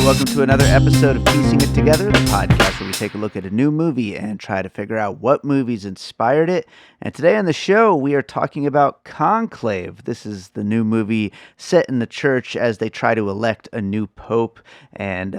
welcome to another episode of Piecing It Together, the podcast where we take a look at a new movie and try to figure out what movies inspired it. And today on the show, we are talking about Conclave. This is the new movie set in the church as they try to elect a new pope, and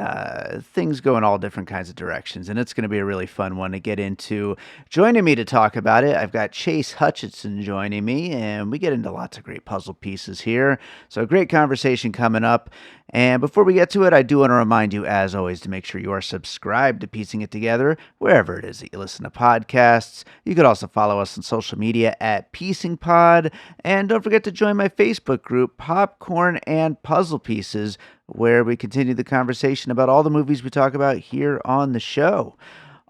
things go in all different kinds of directions. And it's going to be a really fun one to get into. Joining me to talk about it, I've got Chase Hutchinson joining me, and we get into lots of great puzzle pieces here. So a great conversation coming up. And before we get to it, I do want to remind you, as always, to make sure you are subscribed to Piecing It Together, wherever it is that you listen to podcasts. You could also follow us on social media at Piecing Pod. And don't forget to join my Facebook group, Popcorn and Puzzle Pieces, where we continue the conversation about all the movies we talk about here on the show.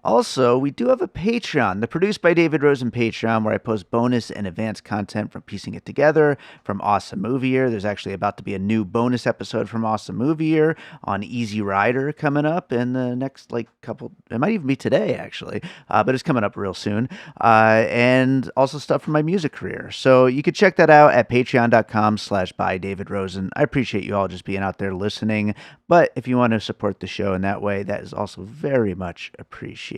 Also, we do have a Patreon, the Produced by David Rosen Patreon, where I post bonus and advanced content from Piecing It Together, from Awesome Movie Year. There's actually about to be a new bonus episode from Awesome Movie Year on Easy Rider coming up in the next, couple, it might even be today, actually, but it's coming up real soon. And also stuff from my music career. So you can check that out at patreon.com/bydavidrosen. I appreciate you all just being out there listening, but if you want to support the show in that way, that is also very much appreciated.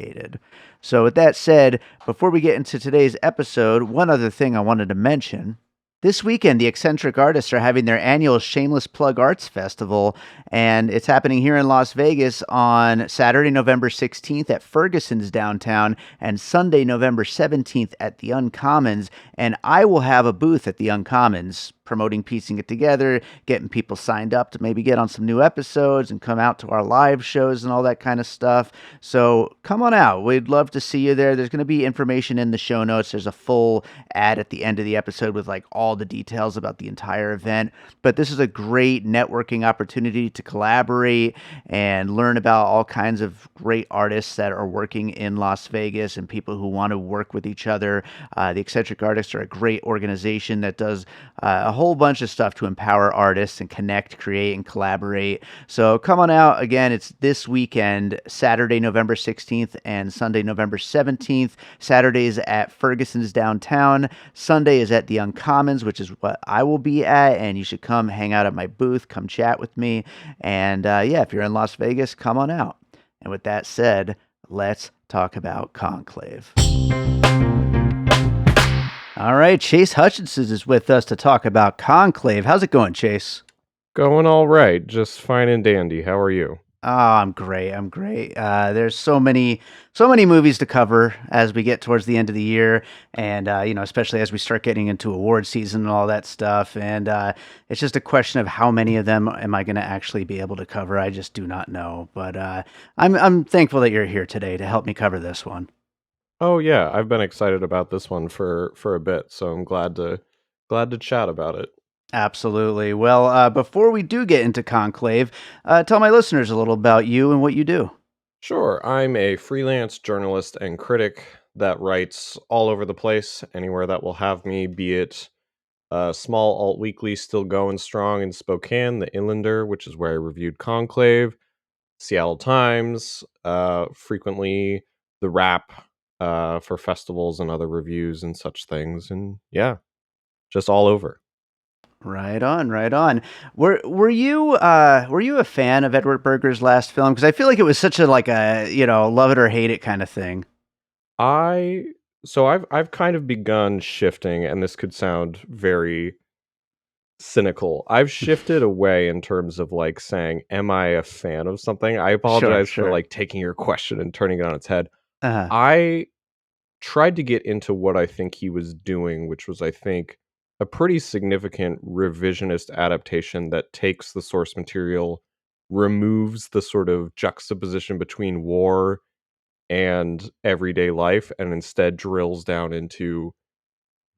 So with that said, before we get into today's episode, one other thing I wanted to mention. This weekend, the Eccentric Artists are having their annual Shameless Plug Arts Festival, and it's happening here in Las Vegas on Saturday, November 16th at Ferguson's downtown, and Sunday, November 17th at the Uncommons, and I will have a booth at the Uncommons promoting Piecing It Together, getting people signed up to maybe get on some new episodes and come out to our live shows and all that kind of stuff. So come on out. We'd love to see you there. There's going to be information in the show notes. There's a full ad at the end of the episode with all the details about the entire event. But this is a great networking opportunity to collaborate and learn about all kinds of great artists that are working in Las Vegas and people who want to work with each other. The Eccentric Artists are a great organization that does a whole bunch of stuff to empower artists and connect, create, and collaborate. So come on out. Again, it's this weekend, Saturday, November 16th and Sunday, November 17th. Saturday is at Ferguson's downtown. Sunday is at the Uncommons, which is what I will be at, and you should come hang out at my booth, come chat with me. And if you're in Las Vegas, come on out. And with that said, let's talk about Conclave. All right, Chase Hutchinson is with us to talk about Conclave. How's it going, Chase? Going all right, just fine and dandy. How are you? Oh, I'm great. There's so many movies to cover as we get towards the end of the year, and especially as we start getting into award season and all that stuff. And it's just a question of how many of them am I going to actually be able to cover. I just do not know. But I'm thankful that you're here today to help me cover this one. Oh yeah, I've been excited about this one for a bit, so I'm glad to chat about it. Absolutely. Well, before we do get into Conclave, tell my listeners a little about you and what you do. Sure, I'm a freelance journalist and critic that writes all over the place, anywhere that will have me, be it a small alt weekly still going strong in Spokane, the Inlander, which is where I reviewed Conclave, Seattle Times, frequently the Wrap, for festivals and other reviews and such things, and yeah, just all over. Right on, right on. Were you a fan of Edward Berger's last film? Because I feel like it was such a love it or hate it kind of thing. I've kind of begun shifting, and this could sound very cynical. I've shifted away in terms of saying, am I a fan of something? I apologize for taking your question and turning it on its head. Uh-huh. I tried to get into what I think he was doing, which was, I think, a pretty significant revisionist adaptation that takes the source material, removes the sort of juxtaposition between war and everyday life, and instead drills down into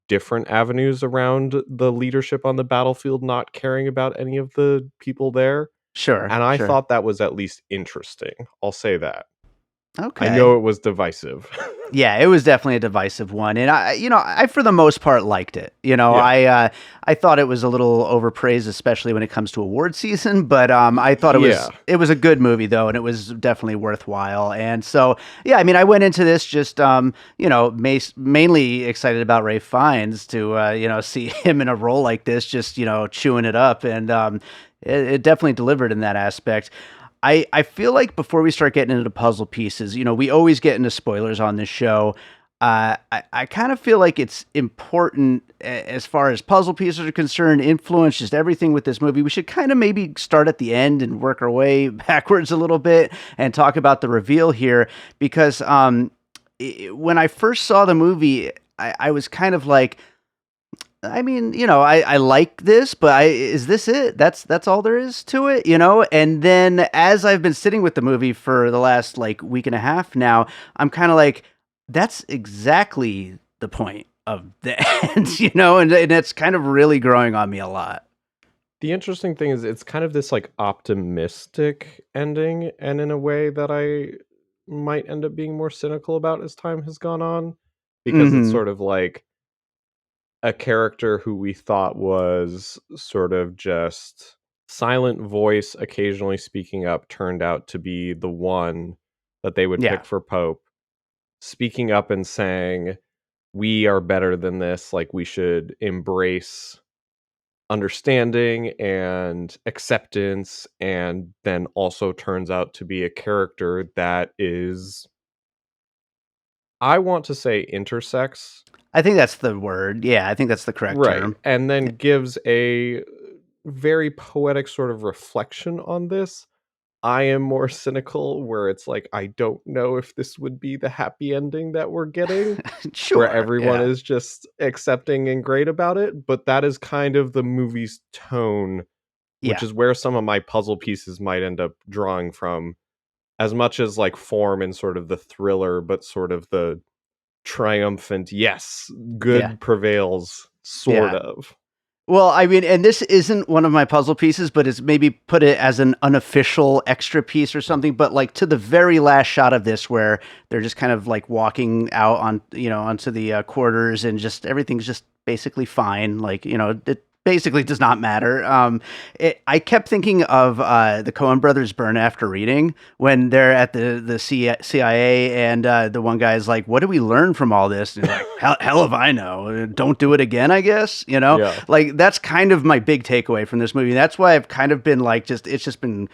different avenues around the leadership on the battlefield not caring about any of the people there. Sure. And I thought that was at least interesting. I'll say that. Okay. I know it was divisive. Yeah, it was definitely a divisive one, and I for the most part liked it. I thought it was a little overpraised, especially when it comes to award season. But I thought it was a good movie though, and it was definitely worthwhile. And so I went into this just mainly excited about Ralph Fiennes to see him in a role like this, just chewing it up, and it definitely delivered in that aspect. I feel like before we start getting into puzzle pieces, we always get into spoilers on this show. I kind of feel like it's important as far as puzzle pieces are concerned, influence just everything with this movie. We should kind of maybe start at the end and work our way backwards a little bit and talk about the reveal here because when I first saw the movie, I was kind of like, I mean, I like this, but is this it? That's all there is to it, And then as I've been sitting with the movie for the last like week and a half now, I'm kind of like, that's exactly the point of the end, and it's kind of really growing on me a lot. The interesting thing is it's kind of this like optimistic ending, and in a way that I might end up being more cynical about as time has gone on, because it's Hmm. sort of like a character who we thought was sort of just silent voice occasionally speaking up turned out to be the one that they would Yeah, pick for pope, speaking up and saying we are better than this, like we should embrace understanding and acceptance, and then also turns out to be a character that is, I want to say, intersex. I think that's the word. Yeah, I think that's the correct Right, term. and then gives a very poetic sort of reflection on this. I am more cynical, where it's like, I don't know if this would be the happy ending that we're getting, where Sure. everyone Yeah. is just accepting and great about it, but that is kind of the movie's tone, which Yeah. is where some of my puzzle pieces might end up drawing from, as much as like form and sort of the thriller, but sort of the triumphant, yes, Yeah. good prevails, sort Yeah. of. Well, I mean, and this isn't one of my puzzle pieces, but it's maybe put it as an unofficial extra piece or something. But like to the very last shot of this, where they're just kind of like walking out on, onto the quarters, and just everything's just basically fine. Like, it basically does not matter. I kept thinking of the Coen Brothers Burn After Reading when they're at the CIA, and the one guy's like, "What do we learn from all this?" And he's like, "Hell if I know. Don't do it again, I guess." Yeah. Like that's kind of my big takeaway from this movie. That's why I've kind of been like, it's just been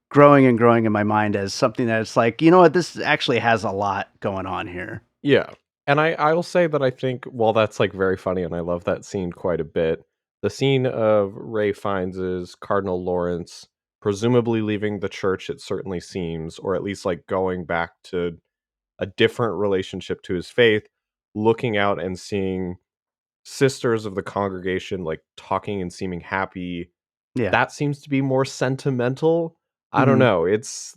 growing and growing in my mind as something that it's like, you know what, this actually has a lot going on here. Yeah. And I will say that I think, while that's like very funny and I love that scene quite a bit, the scene of Ray Fiennes' Cardinal Lawrence presumably leaving the church, it certainly seems, or at least like going back to a different relationship to his faith, looking out and seeing sisters of the congregation like talking and seeming happy, Yeah. that seems to be more sentimental. I don't Hmm. know. It's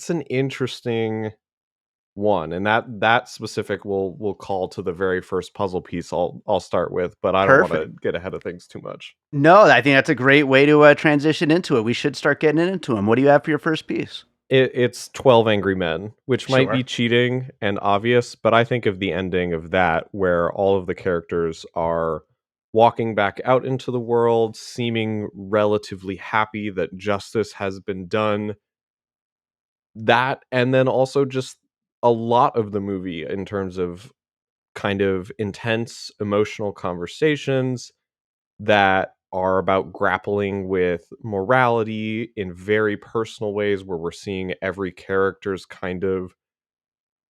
an interesting one, and that specific will call to the very first puzzle piece I'll start with, but I don't want to Perfect. get ahead of things too much. No, I think that's a great way to transition into it. We should start getting into them. What do you have for your first piece? It's 12 Angry Men, which might be Sure. cheating and obvious, but I think of the ending of that, where all of the characters are walking back out into the world, seeming relatively happy that justice has been done. That, and then also just a lot of the movie in terms of kind of intense emotional conversations that are about grappling with morality in very personal ways, where we're seeing every character's kind of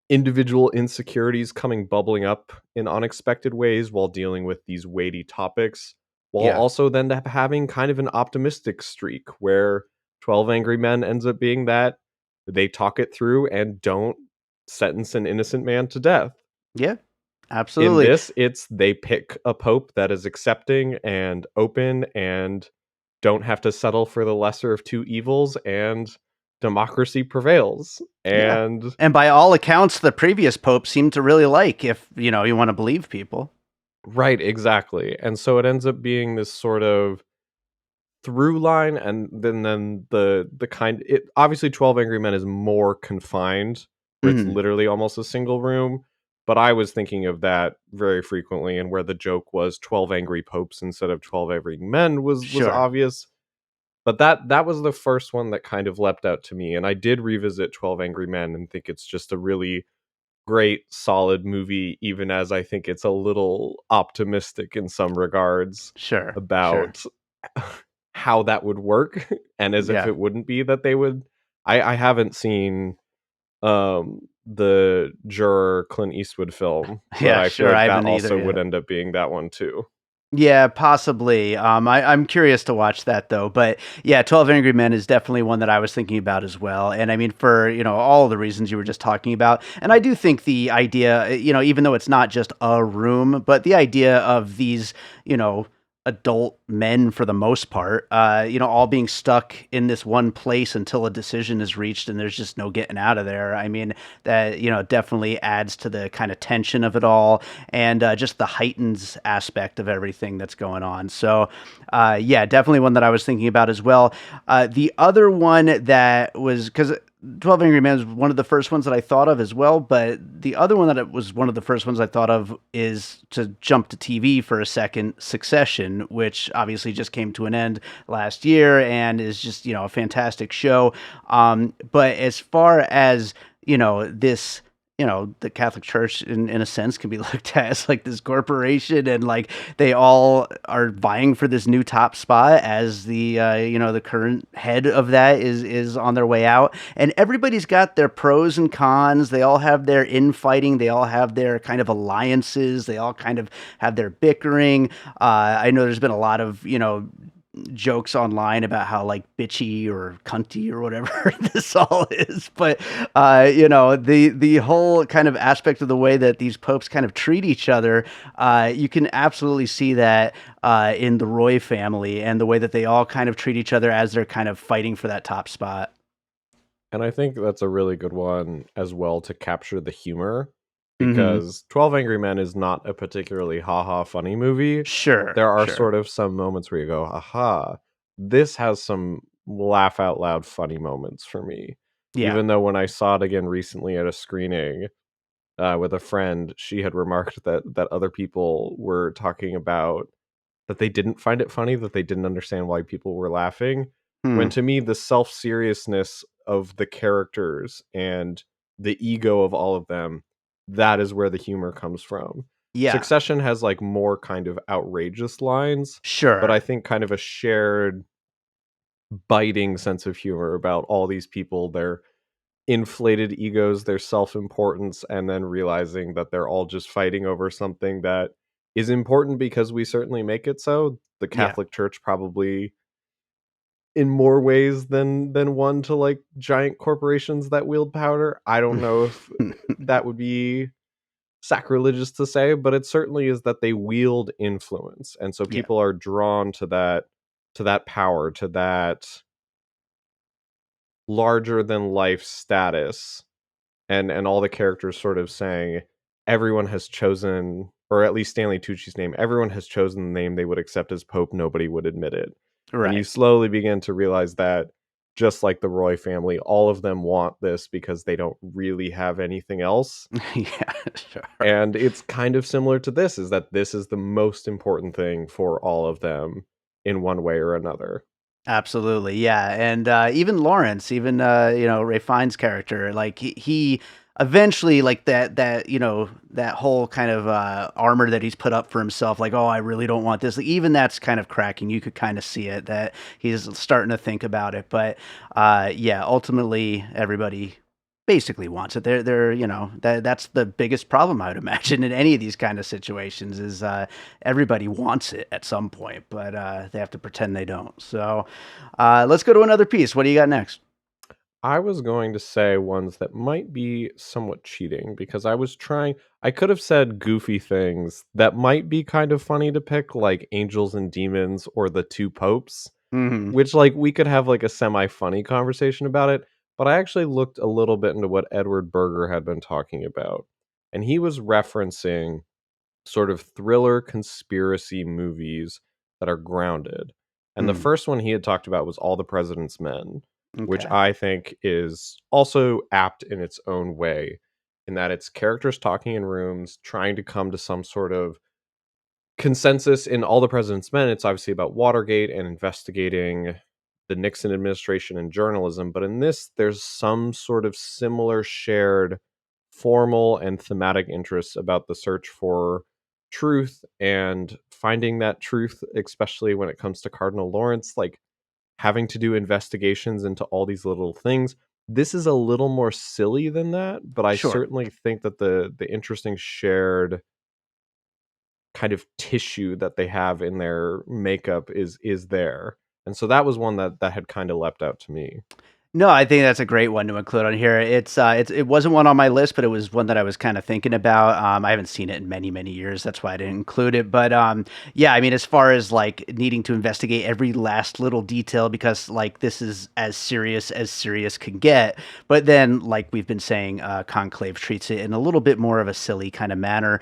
individual insecurities coming bubbling up in unexpected ways while dealing with these weighty topics, while Yeah. also then having kind of an optimistic streak where 12 Angry Men ends up being that they talk it through and don't sentence an innocent man to death. Yeah. In Absolutely. this, it's they pick a pope that is accepting and open and don't have to settle for the lesser of two evils, and democracy prevails. Yeah. And And by all accounts, the previous pope seemed to really like, if you want to believe people. right, exactly. And so it ends up being this sort of through line, and then the kind, it obviously 12 Angry Men is more confined, where it's Hmm. literally almost a single room, but I was thinking of that very frequently, and where the joke was 12 angry popes instead of 12 angry men was Sure. obvious. But that was the first one that kind of leapt out to me, and I did revisit 12 Angry Men and think it's just a really great, solid movie, even as I think it's a little optimistic in some regards Sure. Sure. about how that would work, and as if Yeah. it wouldn't be that they would I haven't seen the Juror Clint Eastwood film, but Yeah, I feel sure. like I that haven't either also would yet. end up being that one too. Yeah, possibly. I'm curious to watch that though. But yeah, 12 Angry Men is definitely one that I was thinking about as well. And I mean, for, all of the reasons you were just talking about. And I do think the idea, even though it's not just a room, but the idea of these, you know, adult men for the most part, all being stuck in this one place until a decision is reached and there's just no getting out of there. I mean, that, definitely adds to the kind of tension of it all and just the heightens aspect of everything that's going on. So, yeah, definitely one that I was thinking about as well. The other one that was because 12 Angry Men was one of the first ones that I thought of as well, but the other one that it was one of the first ones I thought of is to jump to TV for a second, Succession, which obviously just came to an end last year and is just, a fantastic show. But as far as, this the Catholic Church in a sense can be looked at as like this corporation and like they all are vying for this new top spot as the current head of that is on their way out, and everybody's got their pros and cons. They all have their infighting, they all have their kind of alliances, they all kind of have their bickering. I know there's been a lot of jokes online about how like bitchy or cunty or whatever this all is, but the whole kind of aspect of the way that these popes kind of treat each other, you can absolutely see that in the Roy family and the way that they all kind of treat each other as they're kind of fighting for that top spot. And I think that's a really good one as well to capture the humor, Mm-hmm. because 12 Angry Men is not a particularly haha funny movie. Sure, There are sure. sort of some moments where you go, aha, this has some laugh out loud funny moments for me. Yeah. Even though when I saw it again recently at a screening with a friend, she had remarked that other people were talking about that they didn't find it funny, that they didn't understand why people were laughing. When Hmm. to me, the self seriousness of the characters and the ego of all of them, that is where the humor comes from. Yeah. Succession has like more kind of outrageous lines, but I Sure. think kind of a shared biting sense of humor about all these people, their inflated egos, their self importance, and then realizing that they're all just fighting over something that is important because we certainly make it so. The Yeah. Catholic Church probably in more ways than one to like giant corporations that wield power. I don't know if that would be sacrilegious to say, but it certainly is that they wield influence. And so Yeah. people are drawn to that power, to that larger than life status, and all the characters sort of saying everyone has chosen, or at least Stanley Tucci's name, everyone has chosen the name they would accept as Pope, nobody would admit it. And you Right. slowly begin to realize that just like the Roy family, all of them want this because they don't really have anything else. Yeah. Sure. And it's kind of similar to this, is that this is the most important thing for all of them in one way or another. Absolutely, yeah, and even Lawrence, even Ray Fiennes' character, like he eventually like that whole kind of armor that he's put up for himself, like, oh, I really don't want this. Like, even that's kind of cracking. You could kind of see it that he's starting to think about it, but yeah, ultimately everybody basically wants it. They're that's the biggest problem I would imagine in any of these kind of situations is everybody wants it at some point, but they have to pretend they don't. So let's go to another piece. What do you got next? I was going to say ones that might be somewhat cheating because I could have said goofy things that might be kind of funny to pick, like Angels and Demons or The Two Popes, Hmm. which like we could have like a semi funny conversation about it. But I actually looked a little bit into what Edward Berger had been talking about. And he was referencing sort of thriller conspiracy movies that are grounded. And the Hmm. first one he had talked about was All the President's Men, which Okay. I think is also apt in its own way, in that it's characters talking in rooms, trying to come to some sort of consensus. In All the President's Men, it's obviously about Watergate and investigating the Nixon administration and journalism. But in this, there's some sort of similar shared formal and thematic interests about the search for truth and finding that truth, especially when it comes to Cardinal Lawrence, like having to do investigations into all these little things. This is a little more silly than that, but I Sure. certainly think that the interesting shared kind of tissue that they have in their makeup is there. And so that was one that had kind of leapt out to me. No, I think that's a great one to include on here. It wasn't one on my list, but it was one that I was kind of thinking about. I haven't seen it in many, many years. That's why I didn't include it. But yeah, I mean, as far as like needing to investigate every last little detail, because like this is as serious can get. But then, like we've been saying, Conclave treats it in a little bit more of a silly kind of manner.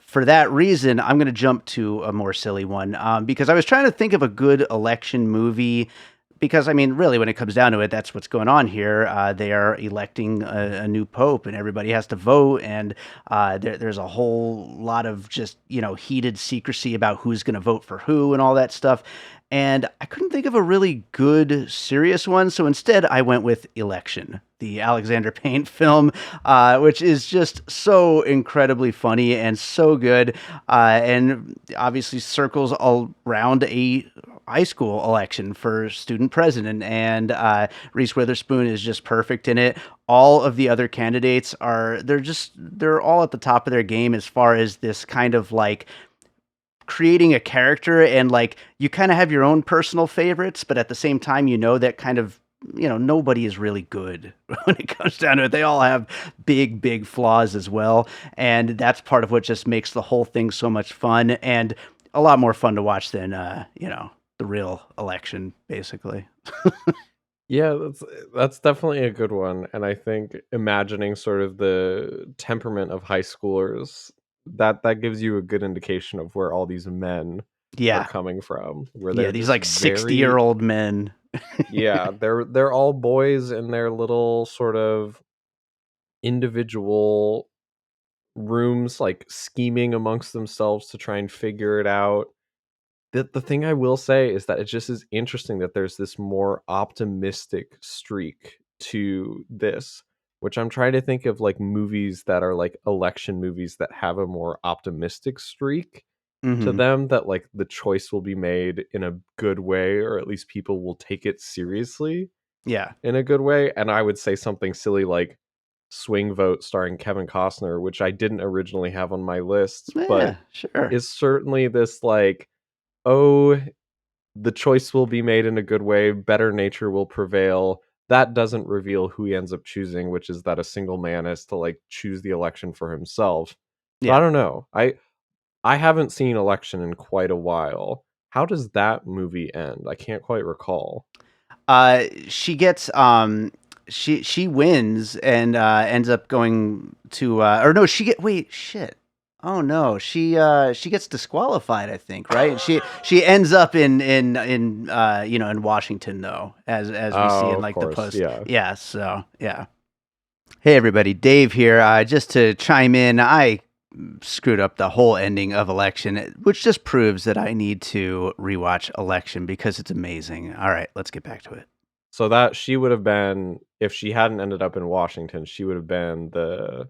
For that reason, I'm going to jump to a more silly one because I was trying to think of a good election movie because I mean, really, when it comes down to it, that's what's going on here. They are electing a new pope, and everybody has to vote, and there's a whole lot of just heated secrecy about who's going to vote for who and all that stuff. And I couldn't think of a really good, serious one, so instead I went with Election, the Alexander Payne film, which is just so incredibly funny and so good, and obviously circles around a high school election for student president, and Reese Witherspoon is just perfect in it. All of the other candidates they're all at the top of their game as far as this kind of like creating a character, and like you kind of have your own personal favorites, but at the same time that kind of nobody is really good when it comes down to it. They all have big flaws as well, and that's part of what just makes the whole thing so much fun and a lot more fun to watch than the real election, basically. Yeah, that's definitely a good one. And I think imagining sort of the temperament of high schoolers, that gives you a good indication of where all these men are Yeah, coming from, where yeah, they're these just like 60-year very, old men. yeah, they're all boys in their little sort of individual rooms, like scheming amongst themselves to try and figure it out. The thing I will say is that it just is interesting that there's this more optimistic streak to this, which I'm trying to think of like movies that are like election movies that have a more optimistic streak to Hmm. them, that like the choice will be made in a good way, or at least people will take it seriously Yeah. in a good way. And I would say something silly like Swing Vote starring Kevin Costner, which I didn't originally have on my list, but Yeah, sure. is certainly this like, oh, the choice will be made in a good way, better nature will prevail. That doesn't reveal who he ends up choosing, which is that a single man is to like choose the election for himself. So I Yeah. don't know. I haven't seen Election in quite a while. How does that movie end? I can't quite recall. She gets she wins and ends up going to or no, she get wait, shit. Oh no, she gets disqualified, I think, right? And she ends up in in Washington though, as we see Oh, in of like the course, post. yeah. Yeah, so yeah. Hey everybody, Dave here. Just to chime in, I screwed up the whole ending of Election, which just proves that I need to rewatch Election because it's amazing. All right, let's get back to it. So that she would have been, if she hadn't ended up in Washington, she would have been the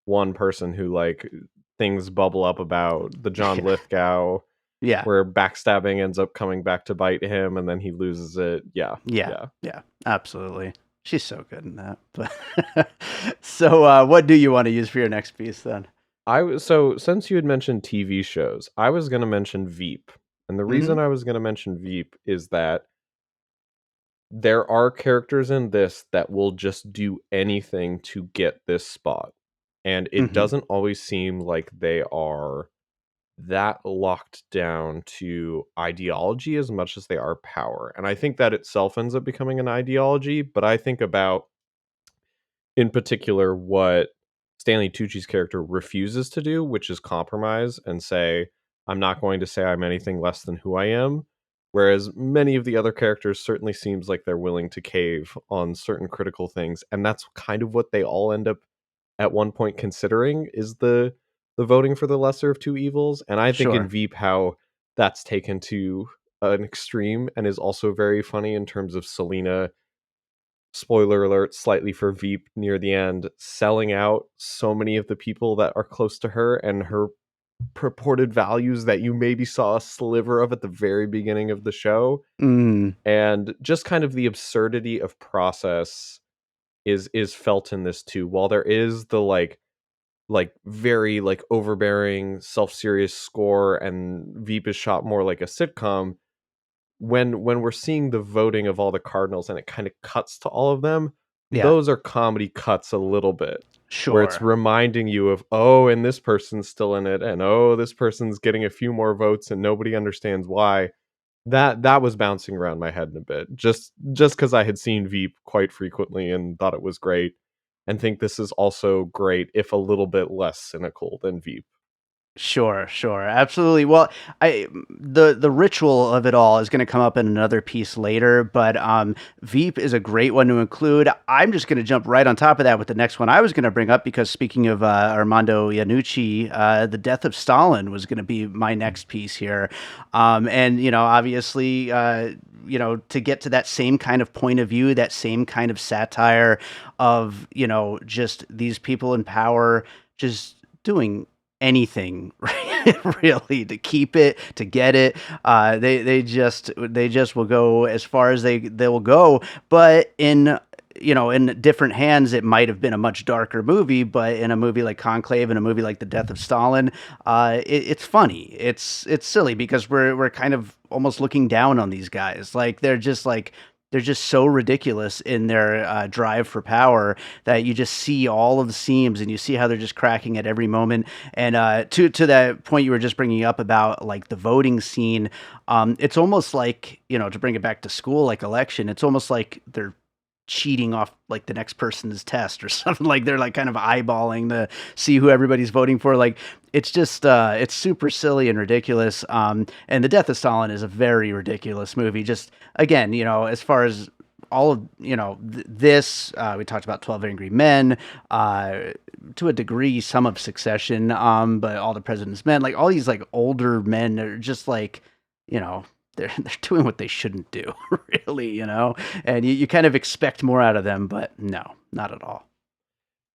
one person who like things bubble up about, the John Yeah. Lithgow, Yeah. where backstabbing ends up coming back to bite him and then he loses it. Yeah. Yeah. Yeah. Yeah. Absolutely. She's so good in that. But so, what do you want to use for your next piece then? So since you had mentioned TV shows, I was going to mention Veep. And the reason Hmm. I was going to mention Veep is that there are characters in this that will just do anything to get this spot. And it Hmm. doesn't always seem like they are that locked down to ideology as much as they are power. And I think that itself ends up becoming an ideology, but I think about in particular what Stanley Tucci's character refuses to do, which is compromise and say, I'm not going to say I'm anything less than who I am. Whereas many of the other characters certainly seems like they're willing to cave on certain critical things. And that's kind of what they all end up at one point considering is the voting for the lesser of two evils. And I think in Sure. Veep how that's taken to an extreme and is also very funny in terms of Selena, spoiler alert slightly for Veep near the end, selling out so many of the people that are close to her and her purported values that you maybe saw a sliver of at the very beginning of the show. Mm. And just kind of the absurdity of process is felt in this too. While there is the very like overbearing, self-serious score, and Veep is shot more like a sitcom, when we're seeing the voting of all the cardinals and it kind of cuts to all of them, Yeah. those are comedy cuts a little bit, where it's Sure. reminding you of, oh, and this person's still in it, and oh, this person's getting a few more votes and nobody understands why. That was bouncing around my head in a bit, just because I had seen Veep quite frequently and thought it was great, and think this is also great, if a little bit less cynical than Veep. Sure, sure, absolutely. Well, the ritual of it all is going to come up in another piece later, but Veep is a great one to include. I'm just going to jump right on top of that with the next one I was going to bring up because speaking of Armando Iannucci, the death of Stalin was going to be my next piece here, and obviously. To get to that same kind of point of view, that same kind of satire of, just these people in power just doing anything really to keep it, to get it. They just will go as far as they will go, but in different hands it might have been a much darker movie, but in a movie like Conclave and a movie like The Death of Stalin, it's funny, it's silly because we're kind of almost looking down on these guys, like they're just so ridiculous in their drive for power that you just see all of the seams and you see how they're just cracking at every moment. And to that point you were just bringing up about like the voting scene, it's almost like, to bring it back to school, like election, it's almost like they're cheating off like the next person's test or something, like they're like kind of eyeballing to see who everybody's voting for. Like it's just it's super silly and ridiculous. And The Death of Stalin is a very ridiculous movie, just again, as far as all of this, we talked about 12 Angry Men, to a degree some of Succession, but All the President's Men, like all these like older men are just like, you know they're doing what they shouldn't do, really, and you kind of expect more out of them, but no, not at all.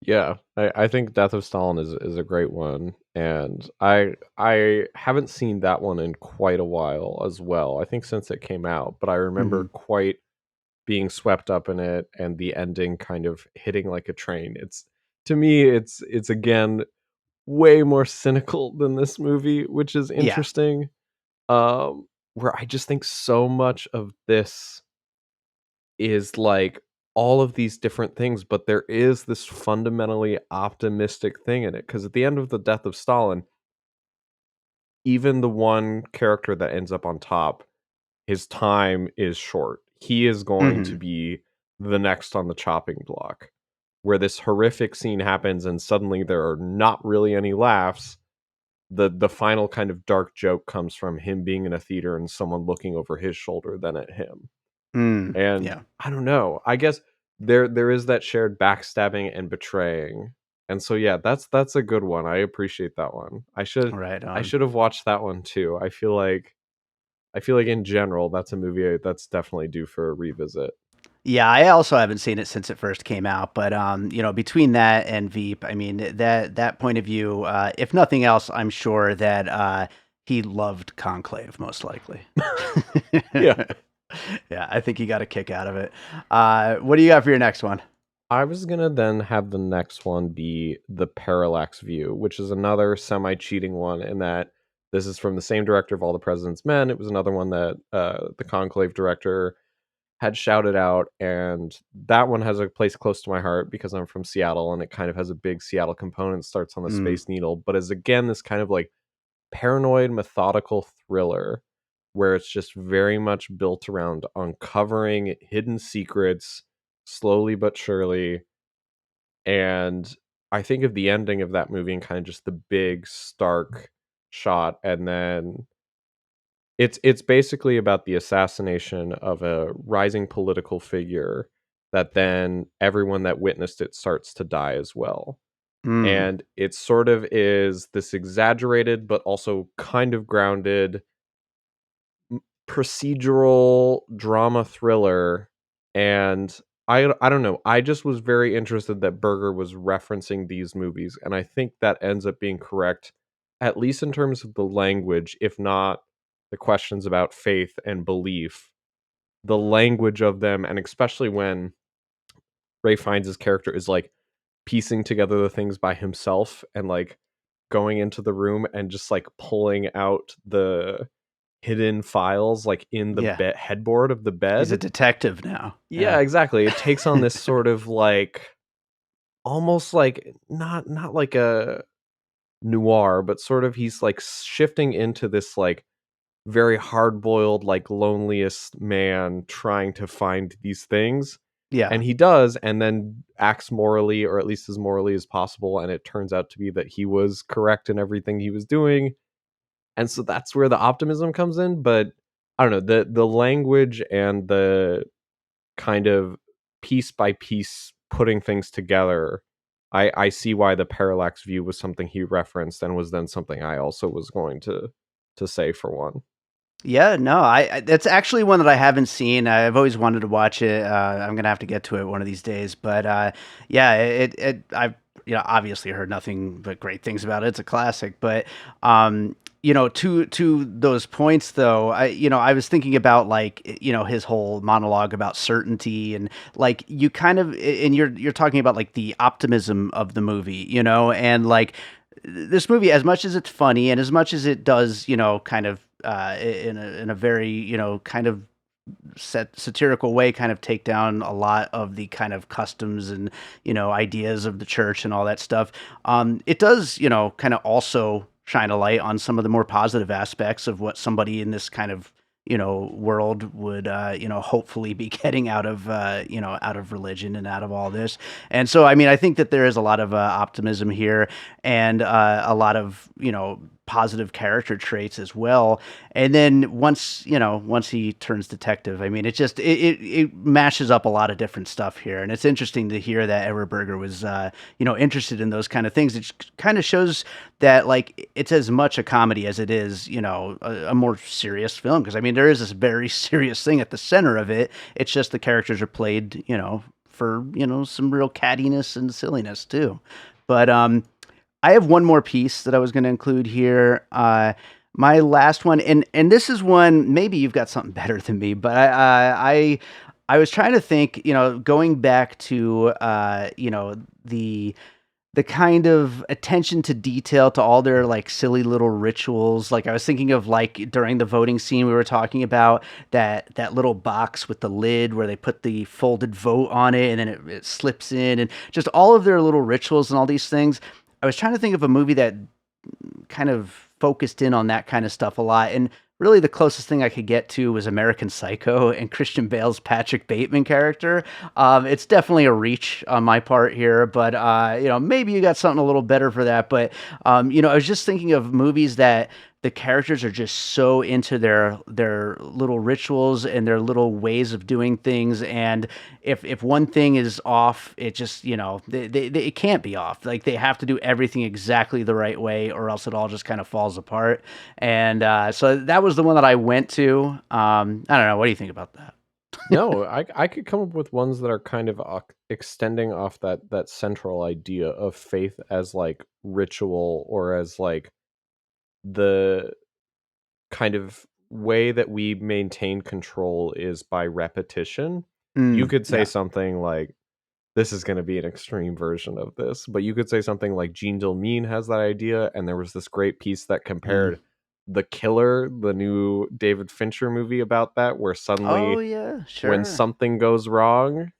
Yeah, I think Death of Stalin is a great one, and I haven't seen that one in quite a while as well. I think since it came out, but I remember Hmm. quite being swept up in it, and the ending kind of hitting like a train. It's To me, it's again way more cynical than this movie, which is Yeah. interesting. Where I just think so much of this is like all of these different things, but there is this fundamentally optimistic thing in it. Because at the end of The Death of Stalin, even the one character that ends up on top, his time is short. He is going to Hmm. be the next on the chopping block. Where this horrific scene happens and suddenly there are not really any laughs. The final kind of dark joke comes from him being in a theater and someone looking over his shoulder then at him. And Yeah. I don't know. I guess there is that shared backstabbing and betraying. And so yeah, that's a good one. I appreciate that one. Right I on. should have watched that one too. I feel like in general that's a movie that's definitely due for a revisit. Yeah, I also haven't seen it since it first came out, but between that and Veep, I mean that point of view, if nothing else, I'm sure that he loved Conclave most likely. Yeah. Yeah, I think he got a kick out of it. What do you got for your next one? I was gonna then have the next one be The Parallax View, which is another semi-cheating one in that this is from the same director of All the President's Men. It was another one that the Conclave director had shouted out, and that one has a place close to my heart because I'm from Seattle, and it kind of has a big Seattle component. Starts on the Mm, Space Needle, but is again this kind of like paranoid, methodical thriller where it's just very much built around uncovering hidden secrets slowly but surely. And I think of the ending of that movie and kind of just the big stark shot, and then it's basically about the assassination of a rising political figure that then everyone that witnessed it starts to die as well. mm, And it sort of is this exaggerated but also kind of grounded procedural drama thriller. And I don't know, I just was very interested that Berger was referencing these movies, and I think that ends up being correct, at least in terms of the language, if not the questions about faith and belief. The language of them, and especially when Ray Fiennes' character is like piecing together the things by himself and like going into the room and just like pulling out the hidden files like in the Yeah. headboard of the He's a bed. detective now. Yeah, exactly. It takes on this sort of like almost like not like a noir, but sort of he's like shifting into this like very hard-boiled, like loneliest man trying to find these things. Yeah. And he does, and then acts morally, or at least as morally as possible, and it turns out to be that he was correct in everything he was doing. And so that's where the optimism comes in. But I don't know, the language and the kind of piece by piece putting things together, I see why the parallax view was something he referenced and was then something I also was going to say for one. Yeah, no, that's actually one that I haven't seen. I've always wanted to watch it. I'm gonna have to get to it one of these days. But yeah, I've obviously heard nothing but great things about it. It's a classic. But to those points though, I was thinking about like his whole monologue about certainty and like you kind of and you're talking about like the optimism of the movie, and like this movie, as much as it's funny and as much as it does, kind of in a very, kind of satirical way, kind of take down a lot of the kind of customs and, ideas of the church and all that stuff. It does, kind of also shine a light on some of the more positive aspects of what somebody in this kind of world would hopefully be getting out of out of religion and out of all this. And so I mean I think that there is a lot of optimism here and a lot of positive character traits as well. And then once he turns detective, I mean it mashes up a lot of different stuff here. And it's interesting to hear that Edward Berger was interested in those kind of things. It kind of shows that like it's as much a comedy as it is a more serious film, because I mean there is this very serious thing at the center of it. It's just the characters are played for some real cattiness and silliness too. But I have one more piece that I was going to include here. My last one, and this is one maybe you've got something better than me, but I was trying to think, going back to the kind of attention to detail to all their like silly little rituals. Like I was thinking of like during the voting scene we were talking about that little box with the lid where they put the folded vote on it and then it slips in, and just all of their little rituals and all these things. I was trying to think of a movie that kind of focused in on that kind of stuff a lot. And really the closest thing I could get to was American Psycho and Christian Bale's Patrick Bateman character. It's definitely a reach on my part here, but maybe you got something a little better for that. But I was just thinking of movies that the characters are just so into their little rituals and their little ways of doing things, and if one thing is off, it just it can't be off. Like they have to do everything exactly the right way, or else it all just kind of falls apart. And so that was the one that I went to. I don't know. What do you think about that? No, I could come up with ones that are kind of extending off that central idea of faith as like ritual, or as like the kind of way that we maintain control is by repetition. You could say Yeah. something like, this is going to be an extreme version of this, but you could say something like Jean Dilmine has that idea, and there was this great piece that Mm. compared The Killer, the new David Fincher movie, about that, where Oh suddenly yeah, when sure. something goes wrong,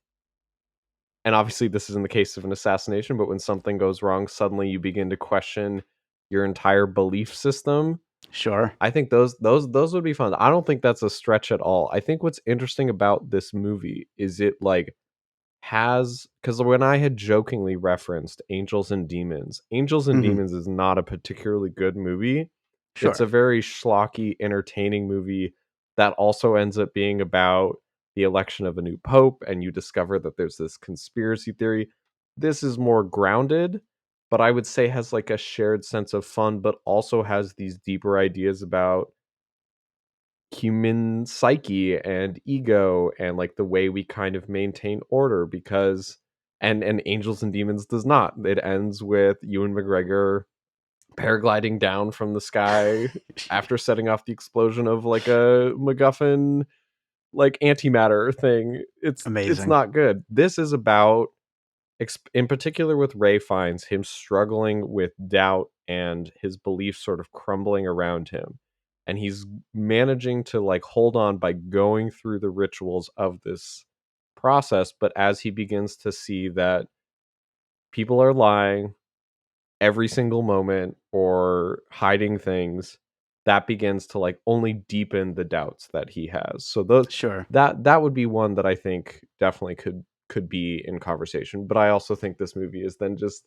and obviously this is in the case of an assassination, but when something goes wrong, suddenly you begin to question your entire belief system. Sure. I think those would be fun. I don't think that's a stretch at all. I think what's interesting about this movie is it like has, because when I had jokingly referenced Angels and Hmm. Demons is not a particularly good movie. It's a Sure. very schlocky, entertaining movie that also ends up being about the election of a new pope, and you discover that there's this conspiracy theory. This is more grounded, but I would say has like a shared sense of fun, but also has these deeper ideas about human psyche and ego and like the way we kind of maintain order, because and Angels and Demons does not. It ends with Ewan McGregor paragliding down from the sky after setting off the explosion of like a MacGuffin like antimatter thing. It's Amazing. not good. This is about in particular with Ray Fiennes, him struggling with doubt and his beliefs sort of crumbling around him. And he's managing to like hold on by going through the rituals of this process. But as he begins to see that people are lying every single moment or hiding things, that begins to like only deepen the doubts that he has. So those Sure. that would be one that I think definitely could be in conversation. But I also think this movie is then just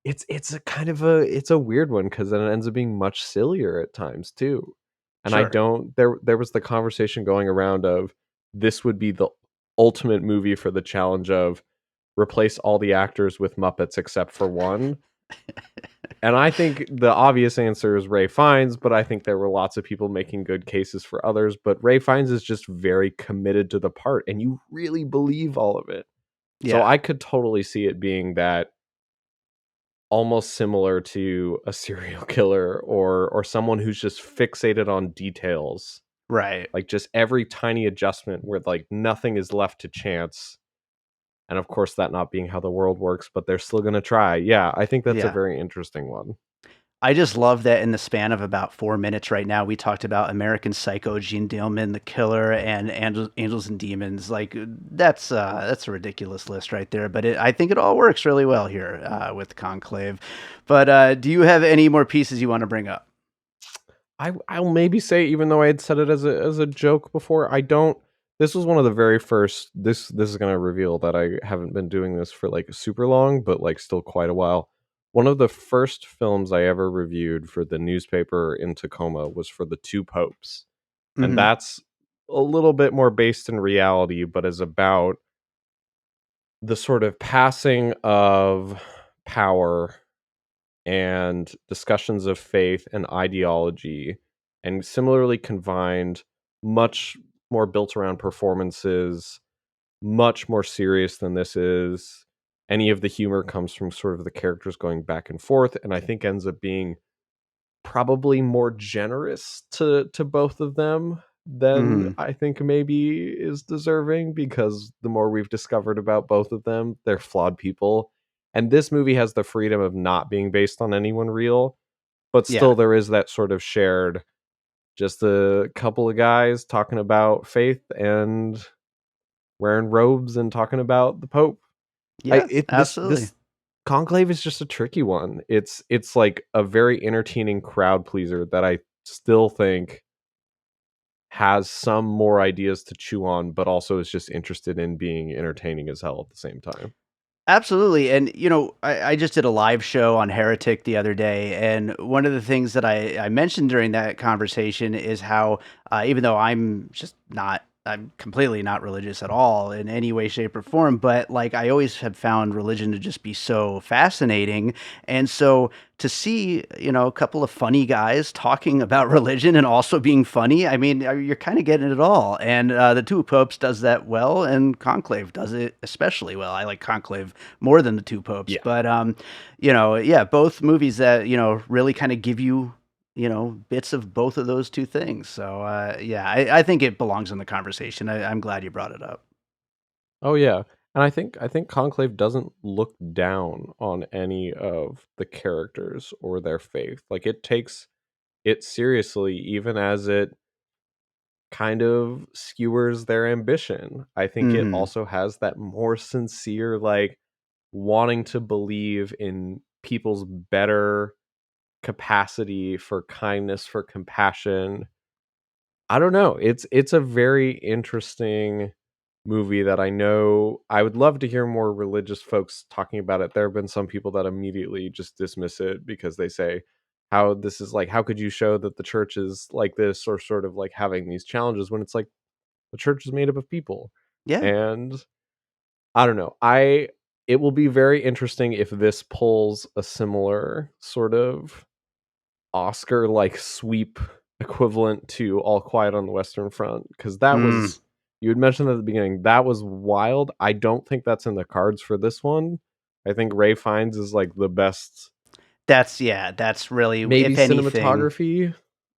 it's a kind of it's a weird one because then it ends up being much sillier at times too. And I Sure. don't there was the conversation going around of this would be the ultimate movie for the challenge of replace all the actors with Muppets except for one. And I think the obvious answer is Ray Fiennes, but I think there were lots of people making good cases for others. But Ray Fiennes is just very committed to the part, and you really believe all of it. So Yeah. I could totally see it being that almost similar to a serial killer or someone who's just fixated on details, Right. like just every tiny adjustment where like nothing is left to chance. And of course, that not being how the world works, but they're still going to try. Yeah, I think that's a Yeah. very interesting one. I just love that in the span of about 4 minutes right now, we talked about American Psycho, Gene Dillman, The Killer, and Angels and Demons. Like that's a ridiculous list right there. But I think it all works really well here with Conclave. But do you have any more pieces you want to bring up? I'll maybe say, even though I had said it as a joke before, I don't. This was one of the very first. This is gonna reveal that I haven't been doing this for like super long, but like still quite a while. One of the first films I ever reviewed for the newspaper in Tacoma was for The Two Popes, and Hmm. that's a little bit more based in reality, but is about the sort of passing of power and discussions of faith and ideology, and similarly confined, much more built around performances, much more serious than this is. Any of the humor comes from sort of the characters going back and forth, and I think ends up being probably more generous to both of them than Hmm. I think maybe is deserving, because the more we've discovered about both of them, they're flawed people. And this movie has the freedom of not being based on anyone real, but Yeah. still there is that sort of shared, just a couple of guys talking about faith and wearing robes and talking about the Pope. I Yeah. it Absolutely. this Conclave is just a tricky one. It's like a very entertaining crowd pleaser that I still think has some more ideas to chew on, but also is just interested in being entertaining as hell at the same time. Absolutely. And, I just did a live show on Heretic the other day. And one of the things that I mentioned during that conversation is how, even though I'm completely not religious at all in any way, shape, or form, but like I always have found religion to just be so fascinating. And so to see, a couple of funny guys talking about religion and also being funny, I mean, you're kind of getting it all. And the Two Popes does that well, and Conclave does it especially well. I like Conclave more than the Two Popes, Yeah. but yeah, both movies that really kind of give you bits of both of those two things. So yeah, I think it belongs in the conversation. I'm glad you brought it up. Oh yeah. And I think Conclave doesn't look down on any of the characters or their faith. Like it takes it seriously even as it kind of skewers their ambition. I think it Hmm. also has that more sincere, like, wanting to believe in people's better capacity for kindness, for compassion. I don't know. It's a very interesting movie that I know I would love to hear more religious folks talking about it. There have been some people that immediately just dismiss it because they say how this is like, how could you show that the church is like this, or sort of like having these challenges when it's like the church is made up of people. Yeah. And I don't know. I It will be very interesting if this pulls a similar sort of Oscar like sweep equivalent to All Quiet on the Western Front, because that Mm. was, you had mentioned at the beginning, that was wild. I don't think that's in the cards for this one. I think Ray Fiennes is like the best, That's really, maybe if anything, cinematography.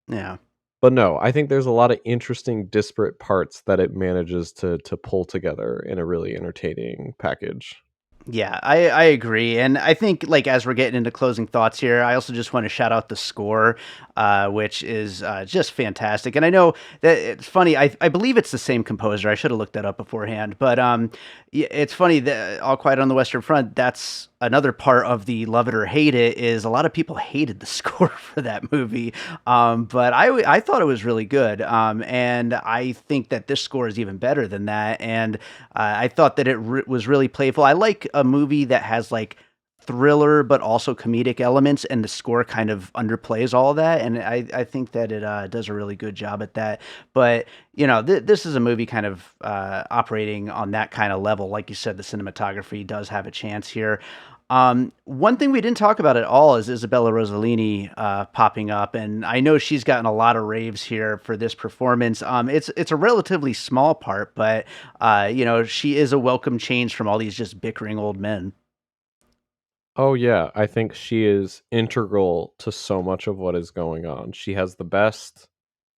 yeah. But no, I think there's a lot of interesting disparate parts that it manages to pull together in a really entertaining package. Yeah, I agree. And I think, like, as we're getting into closing thoughts here, I also just want to shout out the score, which is just fantastic. And I know that it's funny, I believe it's the same composer. I should have looked that up beforehand. But it's funny that All Quiet on the Western Front, that's another part of the love it or hate it, is a lot of people hated the score for that movie. But I thought it was really good. And I think that this score is even better than that. And I thought that it was really playful. I like a movie that has like thriller but also comedic elements, and the score kind of underplays all of that. And I think that it does a really good job at that. But this is a movie kind of operating on that kind of level. Like you said, the cinematography does have a chance here. One thing we didn't talk about at all is Isabella Rossellini popping up, and I know she's gotten a lot of raves here for this performance. It's a relatively small part, but she is a welcome change from all these just bickering old men. Oh yeah, I think she is integral to so much of what is going on. She has the best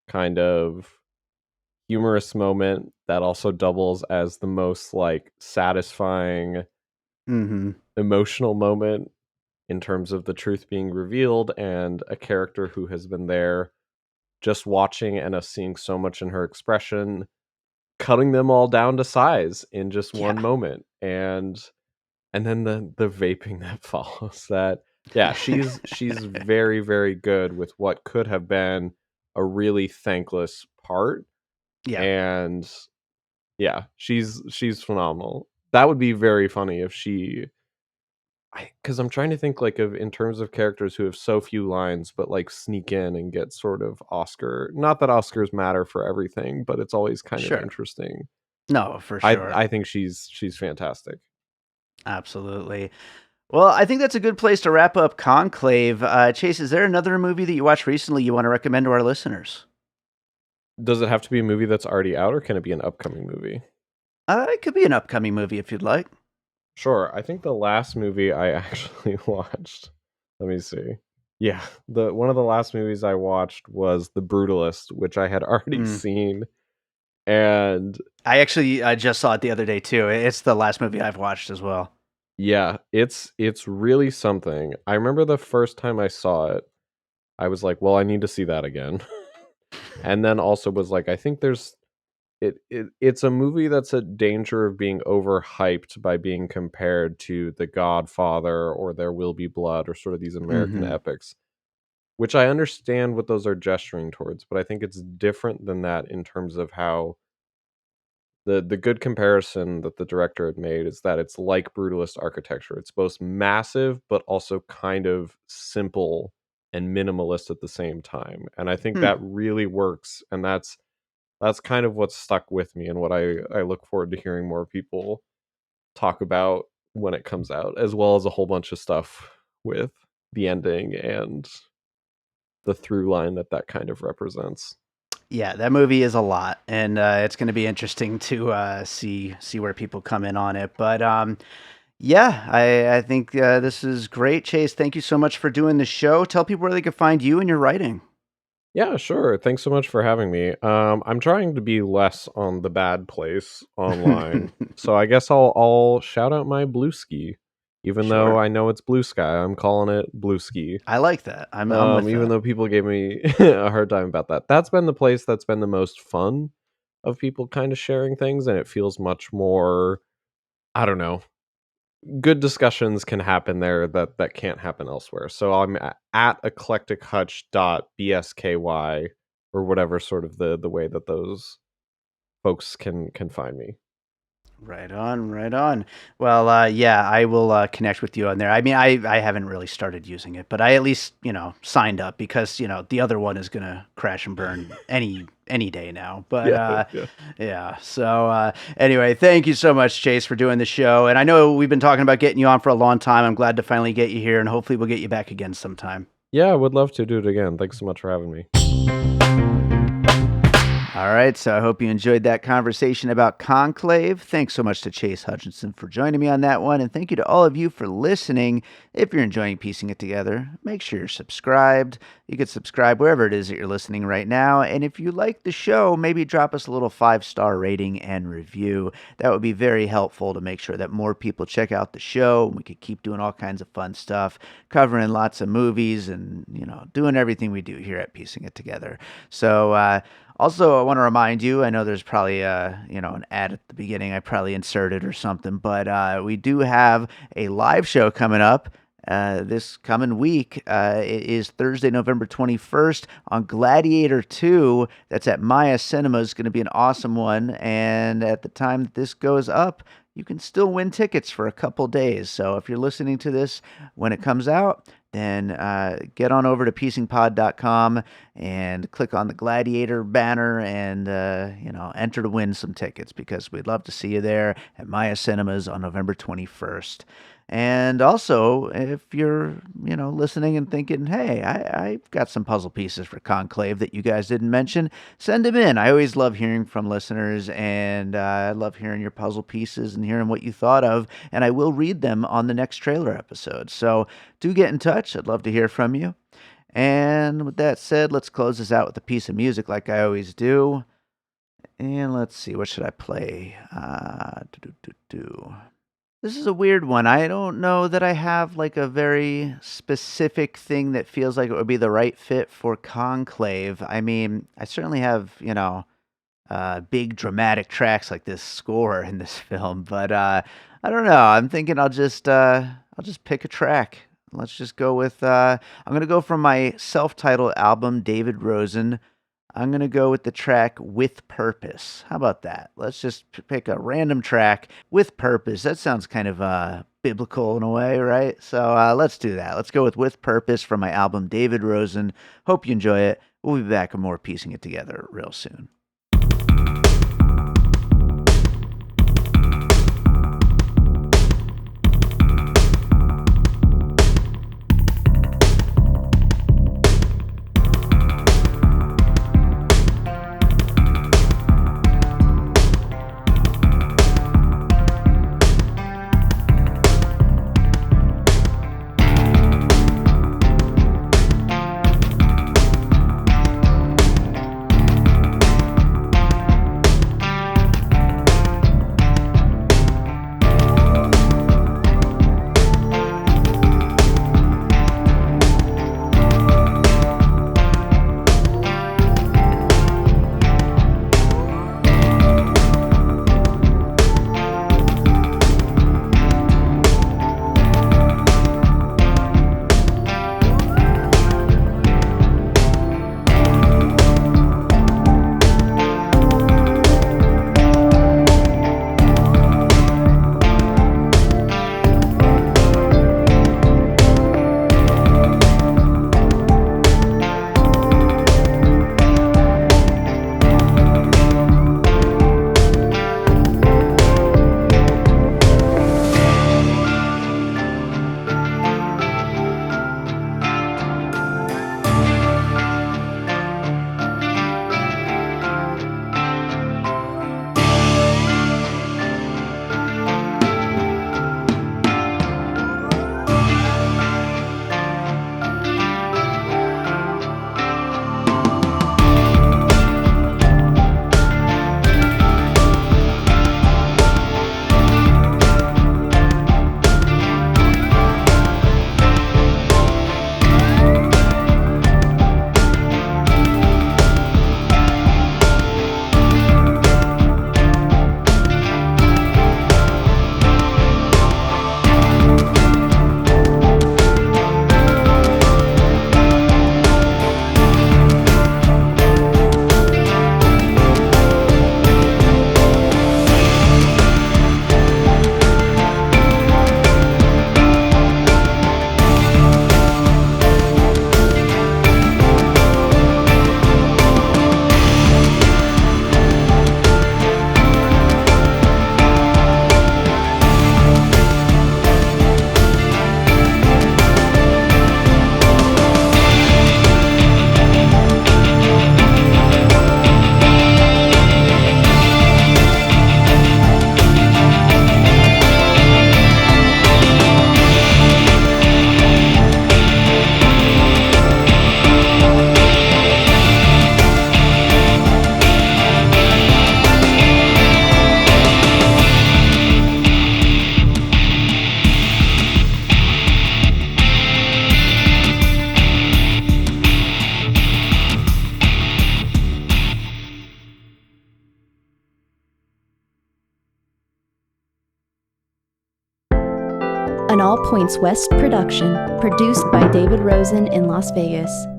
kind of humorous moment that also doubles as the most like satisfying Hmm. emotional moment in terms of the truth being revealed and a character who has been there just watching and us seeing so much in her expression, cutting them all down to size in just one Yeah. moment. And then the vaping that follows that. Yeah, she's very, very good with what could have been a really thankless part. Yeah. And yeah, she's phenomenal. That would be very funny if she because I'm trying to think like of in terms of characters who have so few lines but like sneak in and get sort of Oscar. Not that Oscars matter for everything, but it's always kind of Sure. interesting. No, for I sure. I think she's fantastic. Absolutely. Well, I think that's a good place to wrap up Conclave. Chase, is there another movie that you watched recently you want to recommend to our listeners? Does it have to be a movie that's already out or can it be an upcoming movie? It could be an upcoming movie if you'd like. Sure. I think the last movie I actually watched, let me see. Yeah, the one of the last movies I watched was The Brutalist, which I had already Mm. seen. And I actually just saw it the other day too. It's the last movie I've watched as well. yeah, it's really something. I remember the first time I saw it, I was like, well, I need to see that again. And then also was like, I think it's a movie that's at danger of being overhyped by being compared to The Godfather or There Will Be Blood or sort of these American Hmm. epics, which I understand what those are gesturing towards, but I think it's different than that in terms of how the good comparison that the director had made is that it's like brutalist architecture. It's both massive but also kind of simple and minimalist at the same time. And I think Hmm. that really works, and that's kind of what's stuck with me and what I look forward to hearing more people talk about when it comes out, as well as a whole bunch of stuff with the ending and the through line that that kind of represents. Yeah, that movie is a lot, and it's going to be interesting to see where people come in on it. But yeah, I think this is great, Chase. Thank you so much for doing the show. Tell people where they can find you and your writing. Yeah, sure. Thanks so much for having me. I'm trying to be less on the bad place online, so I guess I'll shout out my Blue Ski, even though Sure, I know it's Blue Sky. I'm calling it Blue Ski. I like that. I'm with Even that. though people gave me a hard time about that. That's been the place that's been the most fun of people kind of sharing things, and it feels much more. I don't know. Good discussions can happen there that can't happen elsewhere. So I'm at eclectichutch.bsky or whatever sort of the way that those folks can find me. Right on, right on. Well, yeah, I will connect with you on there. I mean, I haven't really started using it, but I at least signed up because the other one is gonna crash and burn any day now. But Yeah, yeah. yeah. So anyway, thank you so much, Chase, for doing the show. And I know we've been talking about getting you on for a long time. I'm glad to finally get you here, and hopefully we'll get you back again sometime. Yeah, I would love to do it again. Thanks so much for having me. All right, so I hope you enjoyed that conversation about Conclave. Thanks so much to Chase Hutchinson for joining me on that one, and thank you to all of you for listening. If you're enjoying piecing it together, make sure you're subscribed. You could subscribe wherever it is that you're listening right now. And if you like the show, maybe drop us a little 5-star rating and review. That would be very helpful to make sure that more people check out the show. We could keep doing all kinds of fun stuff, covering lots of movies and, doing everything we do here at Piecing It Together. So, also, I want to remind you, I know there's probably an ad at the beginning I probably inserted or something, but we do have a live show coming up this coming week. It is Thursday, November 21st on Gladiator 2. That's at Maya Cinema. It's going to be an awesome one. And at the time that this goes up, you can still win tickets for a couple days. So if you're listening to this when it comes out, then get on over to piecingpod.com and click on the Gladiator banner and, enter to win some tickets because we'd love to see you there at Maya Cinemas on November 21st. And also, if you're, listening and thinking, hey, I've got some puzzle pieces for Conclave that you guys didn't mention, send them in. I always love hearing from listeners, and I love hearing your puzzle pieces and hearing what you thought of, and I will read them on the next trailer episode. So do get in touch. I'd love to hear from you. And with that said, let's close this out with a piece of music like I always do. And let's see, what should I play? This is a weird one. I don't know that I have like a very specific thing that feels like it would be the right fit for Conclave. I mean, I certainly have, big dramatic tracks like this score in this film, but I don't know. I'm thinking I'll just pick a track. Let's just go with I'm gonna go from my self-titled album, David Rosen. I'm going to go with the track With Purpose. How about that? Let's just pick a random track with purpose. That sounds kind of biblical in a way, right? So let's do that. Let's go with Purpose from my album David Rosen. Hope you enjoy it. We'll be back with more Piecing It Together real soon. An All Points West production, produced by David Rosen in Las Vegas.